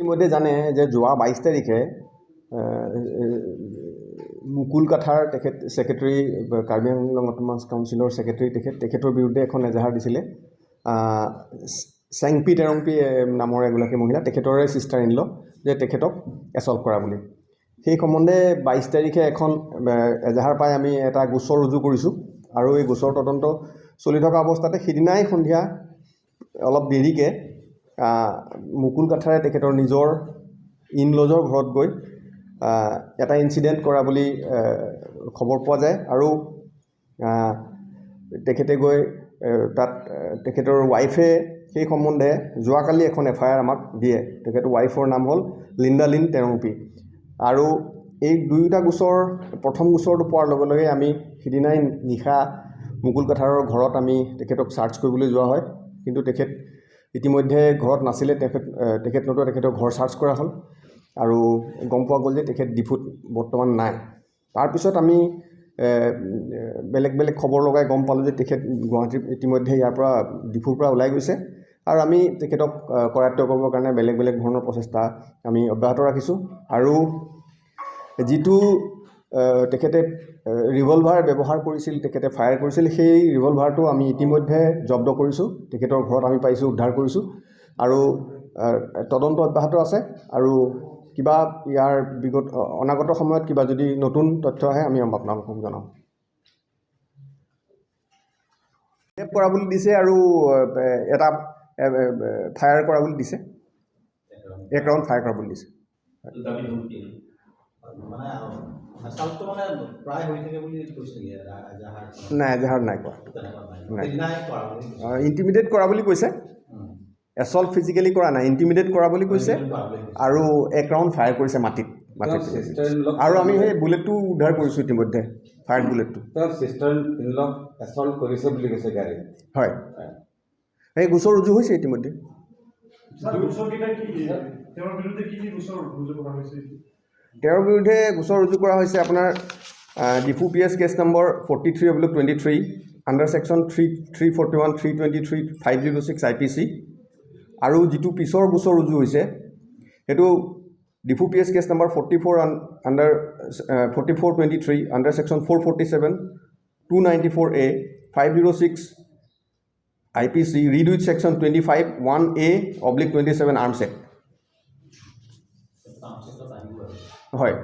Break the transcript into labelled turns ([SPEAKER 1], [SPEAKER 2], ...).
[SPEAKER 1] ইতিমধ্যে জানে যে যোৱা 22 তাৰিখে মুকুল কাথাৰ তেখেত সেক্ৰেটাৰী কাৰ্বি আংলং অটোনমাস কাউন্সিলৰ সেক্ৰেটাৰী তেখেতৰ বিৰুদ্ধে এখন এজাহাৰ দিছিলে চেংপি তেৰংপি নামৰ এগৰাকী মহিলা তেখেতৰে সিষ্টাৰ ইন ল যে তেখেতক এছল্ট কৰা বুলি সেই সম্বন্ধে 22 তাৰিখে এখন এজাহাৰ পাই আমি এটা গোচৰ ৰুজু কৰিছোঁ আৰু এই গোচৰ তদন্ত চলি থকা অৱস্থাতে সিদিনাই সন্ধিয়া অলপ দেৰিকে মুকুল কাথাৰে তেখেতৰ নিজৰ ইনলজৰ ঘৰত গৈ এটা ইনসিডেন্ট কৰা বুলি খবৰ পোৱা যায় আৰু তেখেতে গৈ তাত তেখেতৰ ওয়াইফে সেই সম্বন্ধে যোৱাকালি এখন এফআইআৰ আমাক দিয়ে তেখেতৰ ওয়াইফৰ নাম হ'ল লিন্ডালিন তেৰংপি আৰু এই দুইটা গোচৰ প্ৰথম গোচৰটো পোৱাৰ লগে লগে আমি সিদিনাই নিশা মুকুল কাথাৰৰ ঘৰত আমি তেখেতক সাৰ্চ কৰিবলৈ যোৱা হয় কিন্তু তেখেত ইতিমধ্যে ঘৰত নাছিলে তেখেত নতুন তেখেতৰ ঘৰ সাৰ্চ কৰা হ'ল আৰু গম পোৱা গ'ল যে তেখেত ডিফুত বৰ্তমান নাই তাৰ পিছত আমি বেলেগ বেলেগ খবৰ লগাই গম পালোঁ যে তেখেত গুৱাহাটীৰ ইতিমধ্যে ইয়াৰ পৰা ডিফুৰ পৰা ওলাই গৈছে আৰু আমি তেখেতক কৰায়ত্ব কৰিবৰ কাৰণে বেলেগ বেলেগ ধৰণৰ প্ৰচেষ্টা আমি অব্যাহত ৰাখিছোঁ আৰু যিটো তেখেতে ৰিভলভাৰ ব্যৱহাৰ কৰিছিল তেখেতে ফায়াৰ কৰিছিল সেই ৰিভলভাৰটো আমি ইতিমধ্যে জব্দ কৰিছোঁ তেখেতৰ ঘৰত আমি পাইছোঁ উদ্ধাৰ কৰিছোঁ আৰু তদন্ত অব্যাহত আছে আৰু কিবা ইয়াৰ বিগত অনাগত সময়ত কিবা যদি নতুন তথ্য আহে আমি আপোনালোকক জনাম ৰেপ কৰা বুলি দিছে আৰু এটা ফায়াৰ কৰা বুলি দিছে এক ৰাউণ্ড ফায়াৰ কৰা বুলি দিছে নাই এজাহাৰ নাই কৰা ইণ্টিমিডেট কৰা বুলি কৈছে এছল্ট ফিজিকেলি কৰা নাই ইণ্টিমিডেট কৰা বুলি কৈছে আৰু এক ৰাউণ্ড ফায়াৰ কৰিছে মাটিত আৰু আমি সেই বুলেটটো উদ্ধাৰ কৰিছোঁ ইতিমধ্যে ফায়াৰ বুলেটটো হয় এই গোচৰ ৰুজু হৈছে ইতিমধ্যে তেওঁৰ বিৰুদ্ধে গোচৰ ৰুজু কৰা হৈছে আপোনাৰ Diphu PS case number 43/23 under section 341 323 506 IPC আৰু যিটো পিছৰ গোচৰ ৰুজু হৈছে সেইটো Diphu PS case number 44/23 under section 447 294A 506 IPC read with section 25(1A)/27 Arms Act হয়